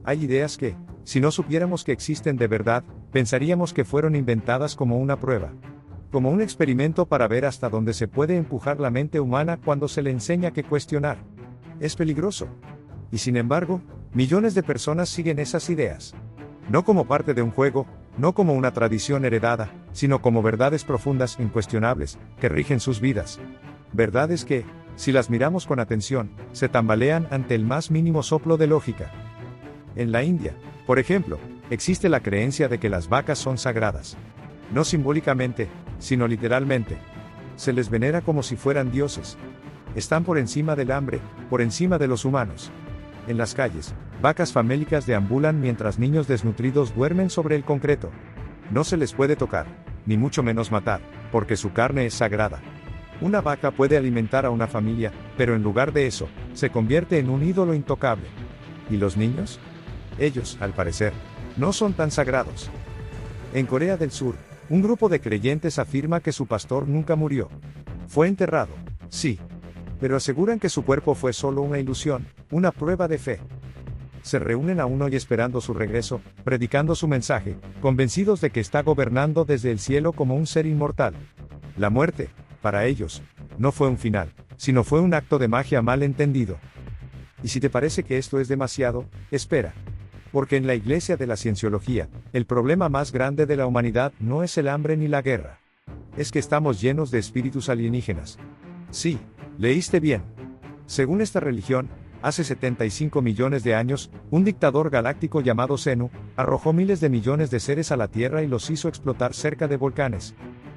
Hay ideas que, si no supiéramos que existen de verdad, pensaríamos que fueron inventadas como una prueba. Como un experimento para ver hasta dónde se puede empujar la mente humana cuando se le enseña que cuestionar es peligroso. Y sin embargo, millones de personas siguen esas ideas. No como parte de un juego, no como una tradición heredada, sino como verdades profundas, incuestionables, que rigen sus vidas. Verdades que, si las miramos con atención, se tambalean ante el más mínimo soplo de lógica. En la India, por ejemplo, existe la creencia de que las vacas son sagradas. No simbólicamente, sino literalmente. Se les venera como si fueran dioses. Están por encima del hambre, por encima de los humanos. En las calles, vacas famélicas deambulan mientras niños desnutridos duermen sobre el concreto. No se les puede tocar, ni mucho menos matar, porque su carne es sagrada. Una vaca puede alimentar a una familia, pero en lugar de eso, se convierte en un ídolo intocable. ¿Y los niños? Ellos, al parecer, no son tan sagrados. En Corea del Sur, un grupo de creyentes afirma que su pastor nunca murió. Fue enterrado, sí. Pero aseguran que su cuerpo fue solo una ilusión, una prueba de fe. Se reúnen aún hoy esperando su regreso, predicando su mensaje, convencidos de que está gobernando desde el cielo como un ser inmortal. La muerte, para ellos, no fue un final, sino fue un acto de magia mal entendido. Y si te parece que esto es demasiado, espera. Porque en la Iglesia de la Cienciología, el problema más grande de la humanidad no es el hambre ni la guerra. Es que estamos llenos de espíritus alienígenas. Sí, leíste bien. Según esta religión, hace 75 millones de años, un dictador galáctico llamado Zenu, arrojó miles de millones de seres a la Tierra y los hizo explotar cerca de volcanes.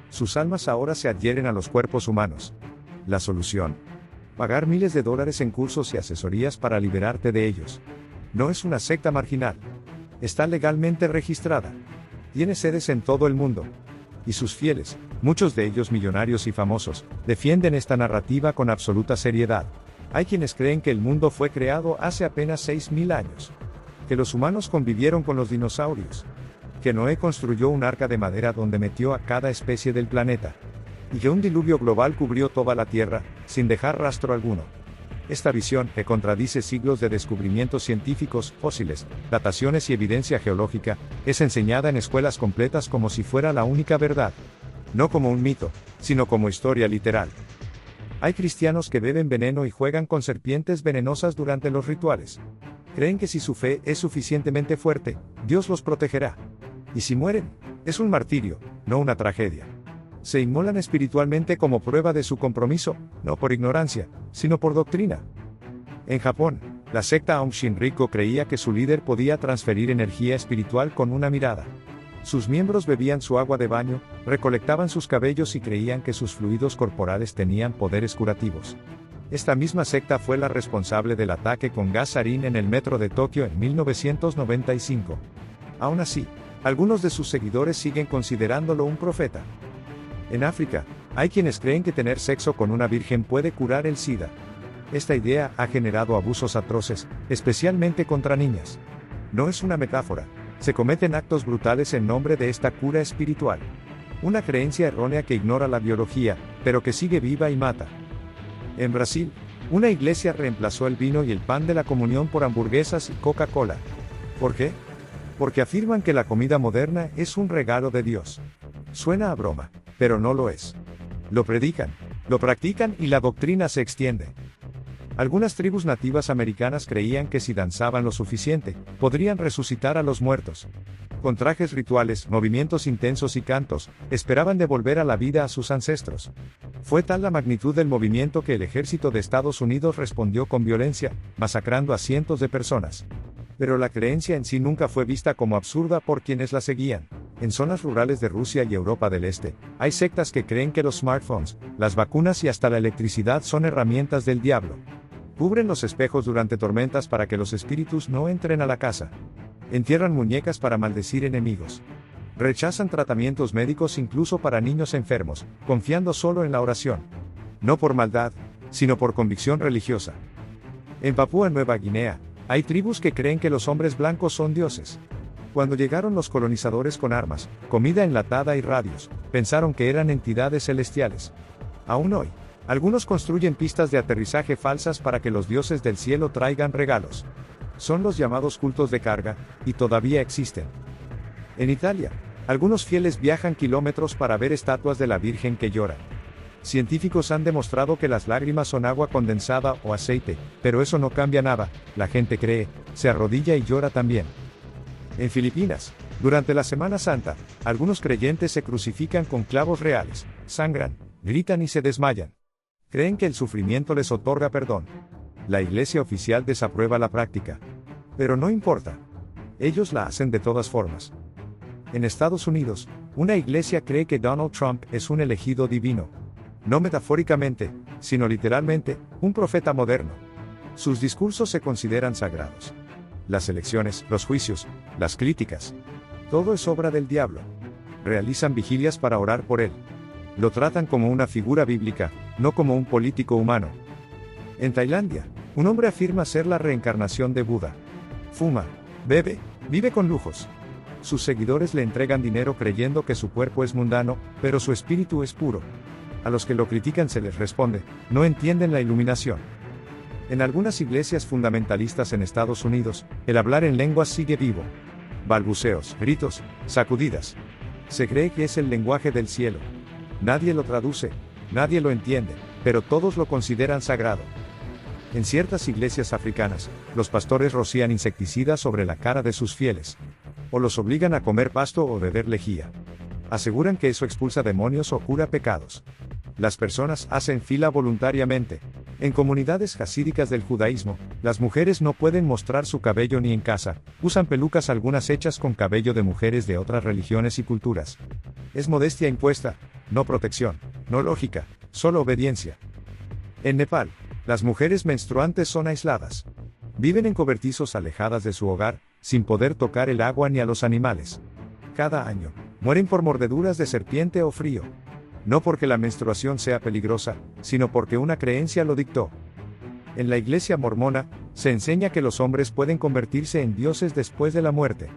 Sus almas ahora se adhieren a los cuerpos humanos. La solución: pagar miles de dólares en cursos y asesorías para liberarte de ellos. No es una secta marginal. Está legalmente registrada. Tiene sedes en todo el mundo. Y sus fieles, muchos de ellos millonarios y famosos, defienden esta narrativa con absoluta seriedad. Hay quienes creen que el mundo fue creado hace apenas 6.000 años. Que los humanos convivieron con los dinosaurios. Que Noé construyó un arca de madera donde metió a cada especie del planeta. Y que un diluvio global cubrió toda la Tierra, sin dejar rastro alguno. Esta visión, que contradice siglos de descubrimientos científicos, fósiles, dataciones y evidencia geológica, es enseñada en escuelas completas como si fuera la única verdad. No como un mito, sino como historia literal. Hay cristianos que beben veneno y juegan con serpientes venenosas durante los rituales. Creen que si su fe es suficientemente fuerte, Dios los protegerá. Y si mueren, es un martirio, no una tragedia. Se inmolan espiritualmente como prueba de su compromiso, no por ignorancia, sino por doctrina. En Japón, la secta Aum Shinriko creía que su líder podía transferir energía espiritual con una mirada. Sus miembros bebían su agua de baño, recolectaban sus cabellos y creían que sus fluidos corporales tenían poderes curativos. Esta misma secta fue la responsable del ataque con gas sarín en el metro de Tokio en 1995. Aún así, algunos de sus seguidores siguen considerándolo un profeta. En África, hay quienes creen que tener sexo con una virgen puede curar el SIDA. Esta idea ha generado abusos atroces, especialmente contra niñas. No es una metáfora, se cometen actos brutales en nombre de esta cura espiritual. Una creencia errónea que ignora la biología, pero que sigue viva y mata. En Brasil, una iglesia reemplazó el vino y el pan de la comunión por hamburguesas y Coca-Cola. ¿Por qué? Porque afirman que la comida moderna es un regalo de Dios. Suena a broma, pero no lo es. Lo predican, lo practican y la doctrina se extiende. Algunas tribus nativas americanas creían que si danzaban lo suficiente, podrían resucitar a los muertos. Con trajes rituales, movimientos intensos y cantos, esperaban devolver a la vida a sus ancestros. Fue tal la magnitud del movimiento que el ejército de Estados Unidos respondió con violencia, masacrando a cientos de personas. Pero la creencia en sí nunca fue vista como absurda por quienes la seguían. En zonas rurales de Rusia y Europa del Este, hay sectas que creen que los smartphones, las vacunas y hasta la electricidad son herramientas del diablo. Cubren los espejos durante tormentas para que los espíritus no entren a la casa. Entierran muñecas para maldecir enemigos. Rechazan tratamientos médicos incluso para niños enfermos, confiando solo en la oración. No por maldad, sino por convicción religiosa. En Papúa Nueva Guinea, hay tribus que creen que los hombres blancos son dioses. Cuando llegaron los colonizadores con armas, comida enlatada y radios, pensaron que eran entidades celestiales. Aún hoy, algunos construyen pistas de aterrizaje falsas para que los dioses del cielo traigan regalos. Son los llamados cultos de carga, y todavía existen. En Italia, algunos fieles viajan kilómetros para ver estatuas de la Virgen que lloran. Científicos han demostrado que las lágrimas son agua condensada o aceite, pero eso no cambia nada, la gente cree, se arrodilla y llora también. En Filipinas, durante la Semana Santa, algunos creyentes se crucifican con clavos reales, sangran, gritan y se desmayan. Creen que el sufrimiento les otorga perdón. La iglesia oficial desaprueba la práctica. Pero no importa. Ellos la hacen de todas formas. En Estados Unidos, una iglesia cree que Donald Trump es un elegido divino. No metafóricamente, sino literalmente, un profeta moderno. Sus discursos se consideran sagrados. Las elecciones, los juicios, las críticas. Todo es obra del diablo. Realizan vigilias para orar por él. Lo tratan como una figura bíblica, no como un político humano. En Tailandia, un hombre afirma ser la reencarnación de Buda. Fuma, bebe, vive con lujos. Sus seguidores le entregan dinero creyendo que su cuerpo es mundano, pero su espíritu es puro. A los que lo critican se les responde, no entienden la iluminación. En algunas iglesias fundamentalistas en Estados Unidos, el hablar en lenguas sigue vivo. Balbuceos, gritos, sacudidas. Se cree que es el lenguaje del cielo. Nadie lo traduce, nadie lo entiende, pero todos lo consideran sagrado. En ciertas iglesias africanas, los pastores rocían insecticidas sobre la cara de sus fieles. O los obligan a comer pasto o beber lejía. Aseguran que eso expulsa demonios o cura pecados. Las personas hacen fila voluntariamente. En comunidades jasídicas del judaísmo, las mujeres no pueden mostrar su cabello ni en casa, usan pelucas algunas hechas con cabello de mujeres de otras religiones y culturas. Es modestia impuesta, no protección, no lógica, solo obediencia. En Nepal, las mujeres menstruantes son aisladas. Viven en cobertizos alejadas de su hogar, sin poder tocar el agua ni a los animales. Cada año, mueren por mordeduras de serpiente o frío. No porque la menstruación sea peligrosa, sino porque una creencia lo dictó. En la iglesia mormona, se enseña que los hombres pueden convertirse en dioses después de la muerte.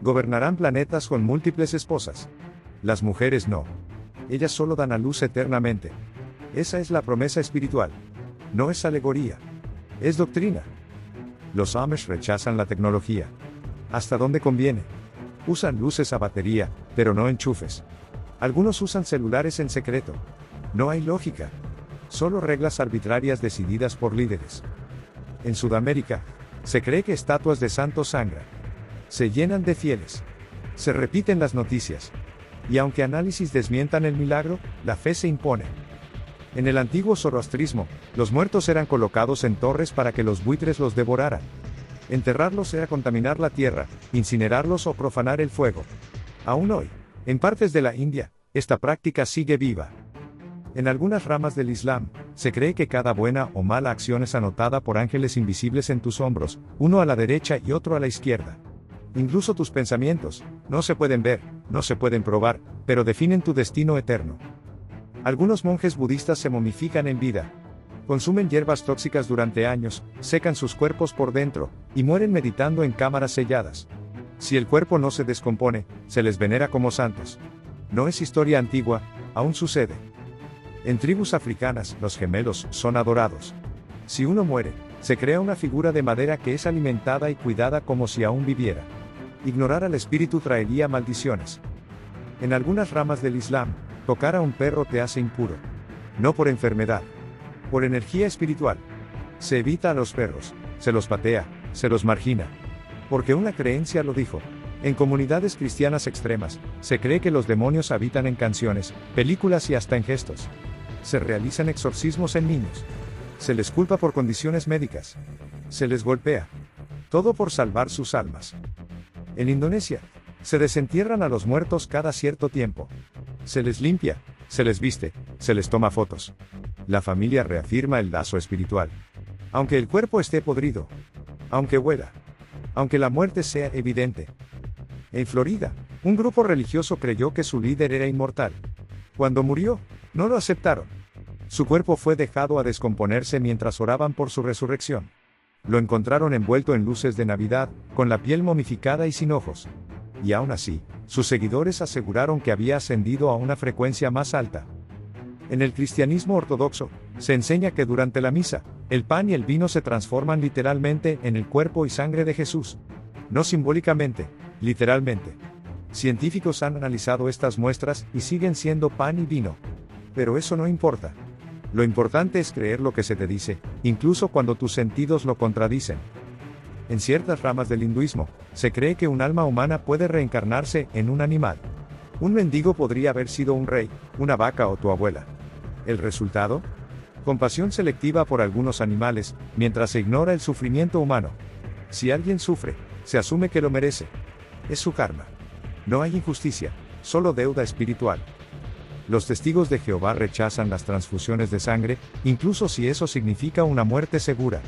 Gobernarán planetas con múltiples esposas. Las mujeres no. Ellas solo dan a luz eternamente. Esa es la promesa espiritual. No es alegoría. Es doctrina. Los Amish rechazan la tecnología. Hasta donde conviene. Usan luces a batería, pero no enchufes. Algunos usan celulares en secreto. No hay lógica. Solo reglas arbitrarias decididas por líderes. En Sudamérica, se cree que estatuas de santos sangran. Se llenan de fieles. Se repiten las noticias. Y aunque análisis desmientan el milagro, la fe se impone. En el antiguo zoroastrismo, los muertos eran colocados en torres para que los buitres los devoraran. Enterrarlos era contaminar la tierra, incinerarlos o profanar el fuego. Aún hoy, en partes de la India, esta práctica sigue viva. En algunas ramas del Islam, se cree que cada buena o mala acción es anotada por ángeles invisibles en tus hombros, uno a la derecha y otro a la izquierda. Incluso tus pensamientos, no se pueden ver, no se pueden probar, pero definen tu destino eterno. Algunos monjes budistas se momifican en vida. Consumen hierbas tóxicas durante años, secan sus cuerpos por dentro, y mueren meditando en cámaras selladas. Si el cuerpo no se descompone, se les venera como santos. No es historia antigua, aún sucede. En tribus africanas, los gemelos son adorados. Si uno muere, se crea una figura de madera que es alimentada y cuidada como si aún viviera. Ignorar al espíritu traería maldiciones. En algunas ramas del Islam, tocar a un perro te hace impuro. No por enfermedad, por energía espiritual. Se evita a los perros, se los patea, se los margina. Porque una creencia lo dijo. En comunidades cristianas extremas, se cree que los demonios habitan en canciones, películas y hasta en gestos. Se realizan exorcismos en niños. Se les culpa por condiciones médicas. Se les golpea. Todo por salvar sus almas. En Indonesia, se desentierran a los muertos cada cierto tiempo. Se les limpia, se les viste, se les toma fotos. La familia reafirma el lazo espiritual. Aunque el cuerpo esté podrido. Aunque huela. Aunque la muerte sea evidente. En Florida, un grupo religioso creyó que su líder era inmortal. Cuando murió, no lo aceptaron. Su cuerpo fue dejado a descomponerse mientras oraban por su resurrección. Lo encontraron envuelto en luces de Navidad, con la piel momificada y sin ojos. Y aún así, sus seguidores aseguraron que había ascendido a una frecuencia más alta. En el cristianismo ortodoxo, se enseña que durante la misa, El pan y el vino se transforman literalmente en el cuerpo y sangre de Jesús. No simbólicamente, literalmente. Científicos han analizado estas muestras y siguen siendo pan y vino. Pero eso no importa. Lo importante es creer lo que se te dice, incluso cuando tus sentidos lo contradicen. En ciertas ramas del hinduismo, se cree que un alma humana puede reencarnarse en un animal. Un mendigo podría haber sido un rey, una vaca o tu abuela. ¿El resultado? Compasión selectiva por algunos animales, mientras se ignora el sufrimiento humano. Si alguien sufre, se asume que lo merece. Es su karma. No hay injusticia, solo deuda espiritual. Los testigos de Jehová rechazan las transfusiones de sangre, incluso si eso significa una muerte segura.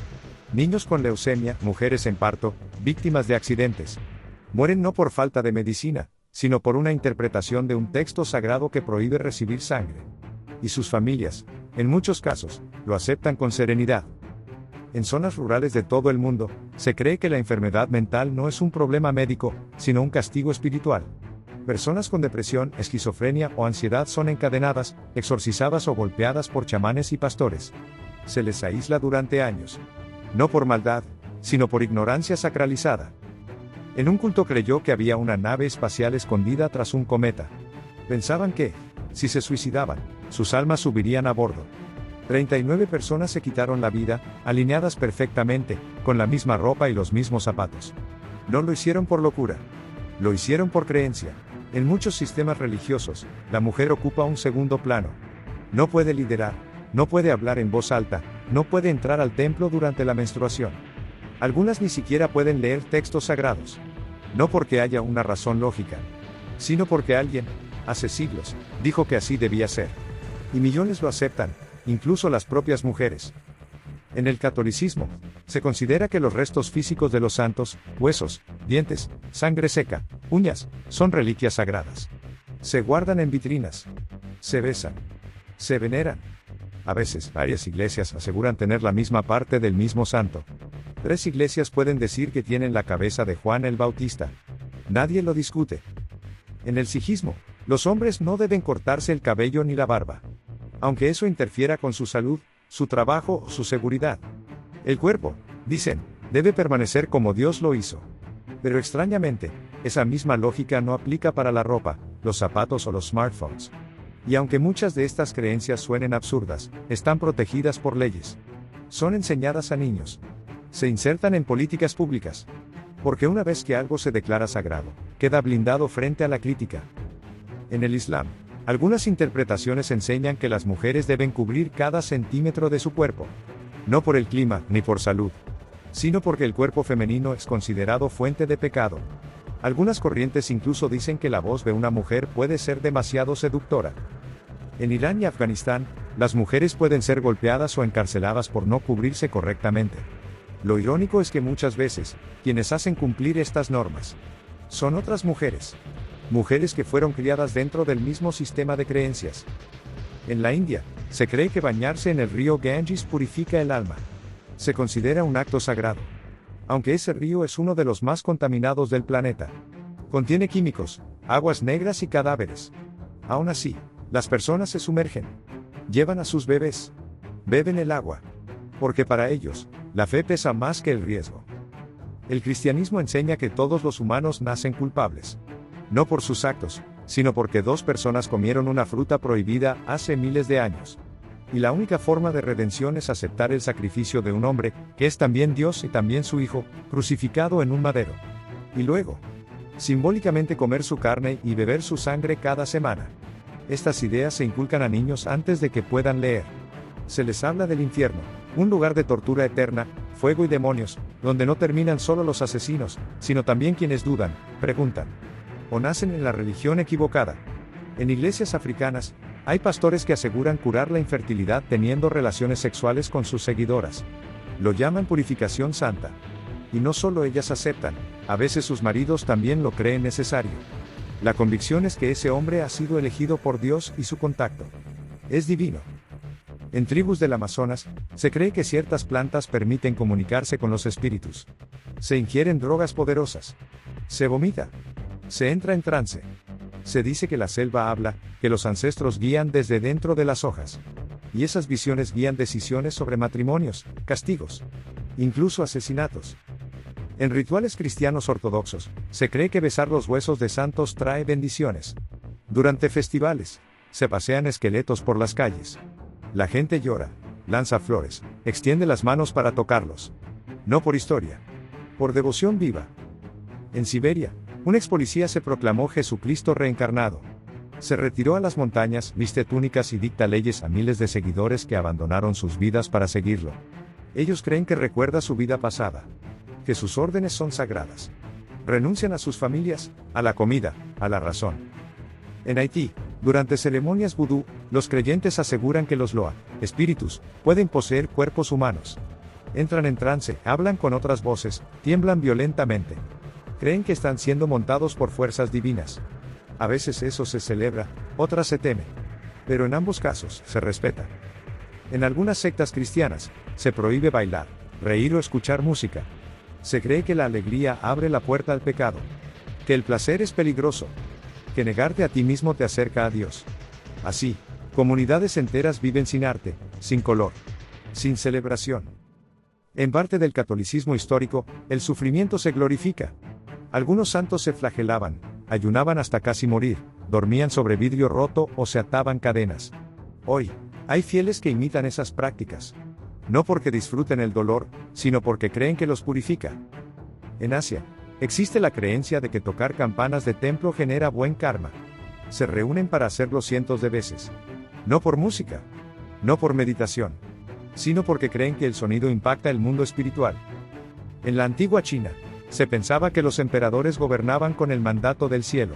Niños con leucemia, mujeres en parto, víctimas de accidentes. Mueren no por falta de medicina, sino por una interpretación de un texto sagrado que prohíbe recibir sangre. Y sus familias, en muchos casos, lo aceptan con serenidad. En zonas rurales de todo el mundo, se cree que la enfermedad mental no es un problema médico, sino un castigo espiritual. Personas con depresión, esquizofrenia o ansiedad son encadenadas, exorcizadas o golpeadas por chamanes y pastores. Se les aísla durante años. No por maldad, sino por ignorancia sacralizada. En un culto creyó que había una nave espacial escondida tras un cometa. Pensaban que, si se suicidaban, sus almas subirían a bordo. 39 personas se quitaron la vida, alineadas perfectamente, con la misma ropa y los mismos zapatos. No lo hicieron por locura. Lo hicieron por creencia. En muchos sistemas religiosos, la mujer ocupa un segundo plano. No puede liderar, no puede hablar en voz alta, no puede entrar al templo durante la menstruación. Algunas ni siquiera pueden leer textos sagrados. No porque haya una razón lógica, sino porque alguien, hace siglos, dijo que así debía ser. Y millones lo aceptan, incluso las propias mujeres. En el catolicismo, se considera que los restos físicos de los santos, huesos, dientes, sangre seca, uñas, son reliquias sagradas. Se guardan en vitrinas. Se besan. Se veneran. A veces, varias iglesias aseguran tener la misma parte del mismo santo. 3 iglesias pueden decir que tienen la cabeza de Juan el Bautista. Nadie lo discute. En el sijismo, los hombres no deben cortarse el cabello ni la barba. Aunque eso interfiera con su salud, su trabajo o su seguridad. El cuerpo, dicen, debe permanecer como Dios lo hizo. Pero extrañamente, esa misma lógica no aplica para la ropa, los zapatos o los smartphones. Y aunque muchas de estas creencias suenen absurdas, están protegidas por leyes. Son enseñadas a niños. Se insertan en políticas públicas. Porque una vez que algo se declara sagrado, queda blindado frente a la crítica. En el Islam, algunas interpretaciones enseñan que las mujeres deben cubrir cada centímetro de su cuerpo. No por el clima, ni por salud, sino porque el cuerpo femenino es considerado fuente de pecado. Algunas corrientes incluso dicen que la voz de una mujer puede ser demasiado seductora. En Irán y Afganistán, las mujeres pueden ser golpeadas o encarceladas por no cubrirse correctamente. Lo irónico es que muchas veces, quienes hacen cumplir estas normas, son otras mujeres. Mujeres que fueron criadas dentro del mismo sistema de creencias. En la India, se cree que bañarse en el río Ganges purifica el alma. Se considera un acto sagrado. Aunque ese río es uno de los más contaminados del planeta. Contiene químicos, aguas negras y cadáveres. Aún así, las personas se sumergen. Llevan a sus bebés. Beben el agua. Porque para ellos, la fe pesa más que el riesgo. El cristianismo enseña que todos los humanos nacen culpables. No por sus actos, sino porque 2 personas comieron una fruta prohibida hace miles de años. Y la única forma de redención es aceptar el sacrificio de un hombre, que es también Dios y también su Hijo, crucificado en un madero. Y luego, simbólicamente comer su carne y beber su sangre cada semana. Estas ideas se inculcan a niños antes de que puedan leer. Se les habla del infierno, un lugar de tortura eterna, fuego y demonios, donde no terminan solo los asesinos, sino también quienes dudan, preguntan. O nacen en la religión equivocada. En iglesias africanas, hay pastores que aseguran curar la infertilidad teniendo relaciones sexuales con sus seguidoras. Lo llaman purificación santa. Y no solo ellas aceptan, a veces sus maridos también lo creen necesario. La convicción es que ese hombre ha sido elegido por Dios y su contacto es divino. En tribus del Amazonas, se cree que ciertas plantas permiten comunicarse con los espíritus. Se ingieren drogas poderosas. Se vomita. Se entra en trance. Se dice que la selva habla, que los ancestros guían desde dentro de las hojas. Y esas visiones guían decisiones sobre matrimonios, castigos, incluso asesinatos. En rituales cristianos ortodoxos, se cree que besar los huesos de santos trae bendiciones. Durante festivales, se pasean esqueletos por las calles. La gente llora, lanza flores, extiende las manos para tocarlos. No por historia, por devoción viva. En Siberia, un ex policía se proclamó Jesucristo reencarnado. Se retiró a las montañas, viste túnicas y dicta leyes a miles de seguidores que abandonaron sus vidas para seguirlo. Ellos creen que recuerda su vida pasada, que sus órdenes son sagradas. Renuncian a sus familias, a la comida, a la razón. En Haití, durante ceremonias vudú, los creyentes aseguran que los Loa, espíritus, pueden poseer cuerpos humanos. Entran en trance, hablan con otras voces, tiemblan violentamente. Creen que están siendo montados por fuerzas divinas. A veces eso se celebra, otras se teme. Pero en ambos casos, se respeta. En algunas sectas cristianas, se prohíbe bailar, reír o escuchar música. Se cree que la alegría abre la puerta al pecado. Que el placer es peligroso. Que negarte a ti mismo te acerca a Dios. Así, comunidades enteras viven sin arte, sin color, sin celebración. En parte del catolicismo histórico, el sufrimiento se glorifica. Algunos santos se flagelaban, ayunaban hasta casi morir, dormían sobre vidrio roto o se ataban cadenas. Hoy, hay fieles que imitan esas prácticas. No porque disfruten el dolor, sino porque creen que los purifica. En Asia, existe la creencia de que tocar campanas de templo genera buen karma. Se reúnen para hacerlo cientos de veces. No por música, no por meditación, sino porque creen que el sonido impacta el mundo espiritual. En la antigua China, se pensaba que los emperadores gobernaban con el mandato del cielo.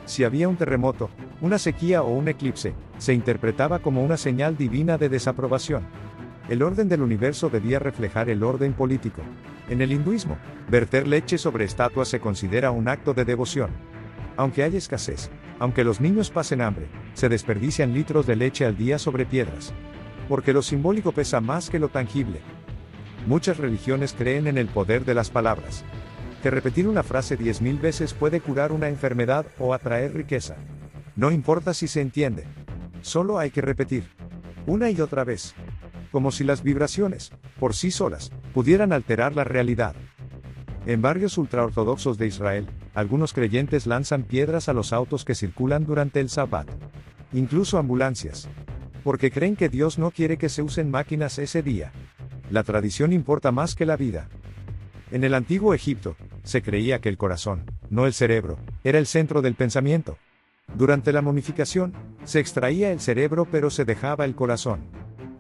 Si había un terremoto, una sequía o un eclipse, se interpretaba como una señal divina de desaprobación. El orden del universo debía reflejar el orden político. En el hinduismo, verter leche sobre estatuas se considera un acto de devoción. Aunque haya escasez, aunque los niños pasen hambre, se desperdician litros de leche al día sobre piedras. Porque lo simbólico pesa más que lo tangible. Muchas religiones creen en el poder de las palabras. Que repetir una frase 10.000 veces puede curar una enfermedad o atraer riqueza. No importa si se entiende. Solo hay que repetir. Una y otra vez. Como si las vibraciones, por sí solas, pudieran alterar la realidad. En barrios ultraortodoxos de Israel, algunos creyentes lanzan piedras a los autos que circulan durante el Sabbat. Incluso ambulancias. Porque creen que Dios no quiere que se usen máquinas ese día. La tradición importa más que la vida. En el antiguo Egipto, se creía que el corazón, no el cerebro, era el centro del pensamiento. Durante la momificación, se extraía el cerebro pero se dejaba el corazón.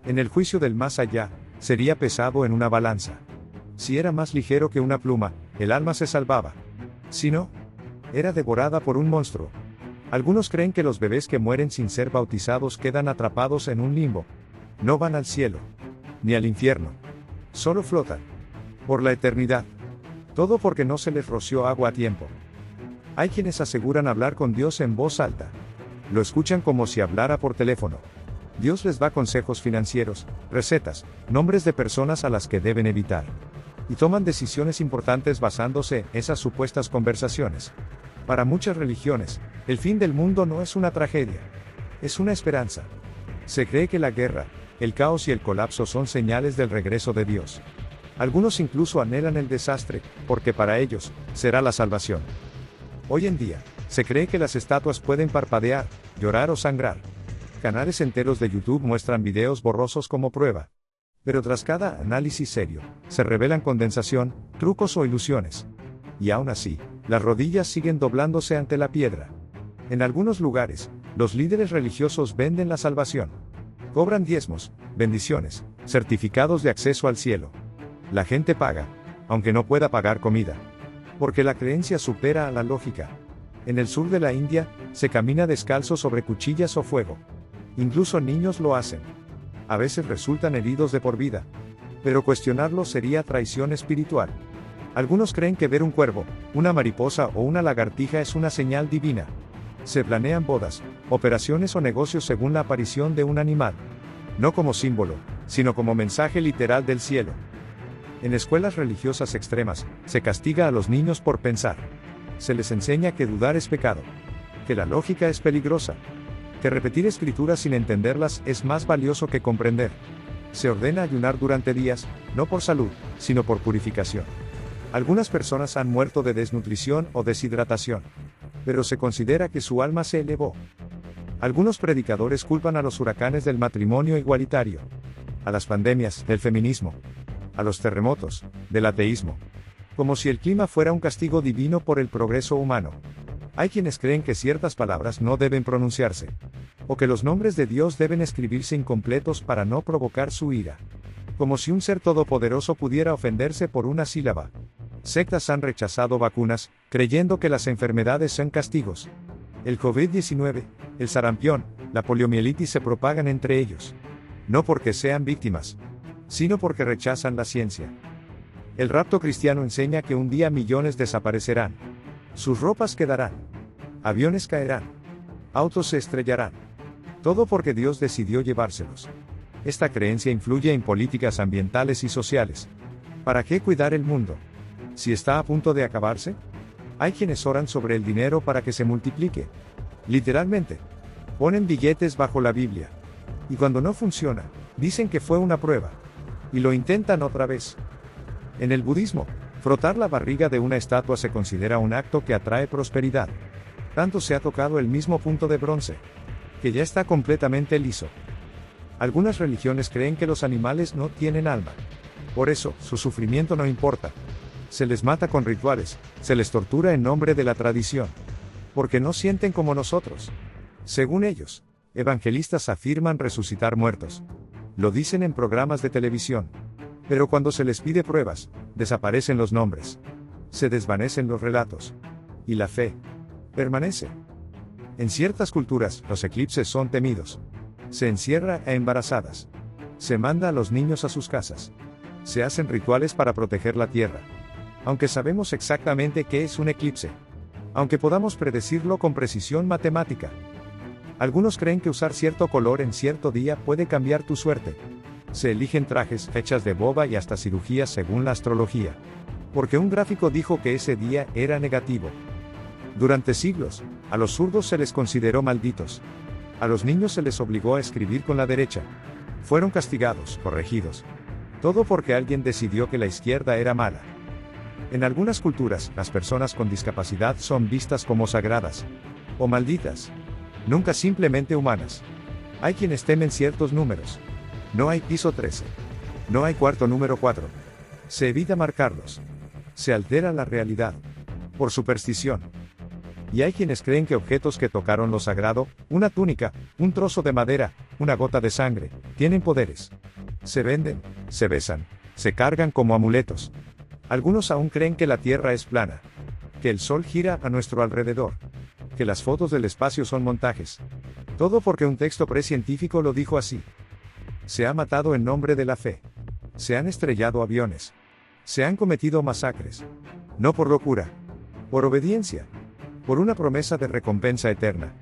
En el juicio del más allá, sería pesado en una balanza. Si era más ligero que una pluma, el alma se salvaba. Si no, era devorada por un monstruo. Algunos creen que los bebés que mueren sin ser bautizados quedan atrapados en un limbo. No van al cielo, ni al infierno. Solo flotan. Por la eternidad. Todo porque no se les roció agua a tiempo. Hay quienes aseguran hablar con Dios en voz alta. Lo escuchan como si hablara por teléfono. Dios les da consejos financieros, recetas, nombres de personas a las que deben evitar. Y toman decisiones importantes basándose en esas supuestas conversaciones. Para muchas religiones, el fin del mundo no es una tragedia. Es una esperanza. Se cree que la guerra, el caos y el colapso son señales del regreso de Dios. Algunos incluso anhelan el desastre, porque para ellos, será la salvación. Hoy en día, se cree que las estatuas pueden parpadear, llorar o sangrar. Canales enteros de YouTube muestran videos borrosos como prueba. Pero tras cada análisis serio, se revelan condensación, trucos o ilusiones. Y aún así, las rodillas siguen doblándose ante la piedra. En algunos lugares, los líderes religiosos venden la salvación. Cobran diezmos, bendiciones, certificados de acceso al cielo. La gente paga, aunque no pueda pagar comida. Porque la creencia supera a la lógica. En el sur de la India, se camina descalzo sobre cuchillas o fuego. Incluso niños lo hacen. A veces resultan heridos de por vida. Pero cuestionarlo sería traición espiritual. Algunos creen que ver un cuervo, una mariposa o una lagartija es una señal divina. Se planean bodas, operaciones o negocios según la aparición de un animal. No como símbolo, sino como mensaje literal del cielo. En escuelas religiosas extremas, se castiga a los niños por pensar. Se les enseña que dudar es pecado. Que la lógica es peligrosa. que repetir escrituras sin entenderlas es más valioso que comprender. Se ordena ayunar durante días, no por salud, sino por purificación. Algunas personas han muerto de desnutrición o deshidratación, pero se considera que su alma se elevó. Algunos predicadores culpan a los huracanes del matrimonio igualitario, a las pandemias, del feminismo, a los terremotos, del ateísmo, como si el clima fuera un castigo divino por el progreso humano. Hay quienes creen que ciertas palabras no deben pronunciarse, o que los nombres de Dios deben escribirse incompletos para no provocar su ira. Como si un ser todopoderoso pudiera ofenderse por una sílaba. Sectas han rechazado vacunas, creyendo que las enfermedades son castigos. El COVID-19, el sarampión, la poliomielitis se propagan entre ellos. No porque sean víctimas, sino porque rechazan la ciencia. El rapto cristiano enseña que un día millones desaparecerán. Sus ropas quedarán. Aviones caerán. Autos se estrellarán. Todo porque Dios decidió llevárselos. Esta creencia influye en políticas ambientales y sociales. ¿Para qué cuidar el mundo si está a punto de acabarse? Hay quienes oran sobre el dinero para que se multiplique. Literalmente. Ponen billetes bajo la Biblia. Y cuando no funciona, dicen que fue una prueba. Y lo intentan otra vez. En el budismo, frotar la barriga de una estatua se considera un acto que atrae prosperidad. Tanto se ha tocado el mismo punto de bronce, que ya está completamente liso. Algunas religiones creen que los animales no tienen alma. Por eso, su sufrimiento no importa. Se les mata con rituales, se les tortura en nombre de la tradición. Porque no sienten como nosotros. Según ellos, evangelistas afirman resucitar muertos. Lo dicen en programas de televisión. Pero cuando se les pide pruebas, desaparecen los nombres. Se desvanecen los relatos. Y la fe permanece. En ciertas culturas, los eclipses son temidos. Se encierra a embarazadas. Se manda a los niños a sus casas. Se hacen rituales para proteger la tierra. Aunque sabemos exactamente qué es un eclipse. Aunque podamos predecirlo con precisión matemática. Algunos creen que usar cierto color en cierto día puede cambiar tu suerte. Se eligen trajes, fechas de boda y hasta cirugías según la astrología. Porque un gráfico dijo que ese día era negativo. Durante siglos, a los zurdos se les consideró malditos. A los niños se les obligó a escribir con la derecha. Fueron castigados, corregidos. Todo porque alguien decidió que la izquierda era mala. En algunas culturas, las personas con discapacidad son vistas como sagradas. O malditas. Nunca simplemente humanas. Hay quienes temen ciertos números. No hay piso 13. No hay cuarto número 4. Se evita marcarlos. Se altera la realidad. Por superstición. Y hay quienes creen que objetos que tocaron lo sagrado, una túnica, un trozo de madera, una gota de sangre, tienen poderes. Se venden, se besan, se cargan como amuletos. Algunos aún creen que la Tierra es plana. Que el Sol gira a nuestro alrededor. Que las fotos del espacio son montajes. Todo porque un texto precientífico lo dijo así. Se ha matado en nombre de la fe. Se han estrellado aviones. Se han cometido masacres. No por locura. Por obediencia. Por una promesa de recompensa eterna.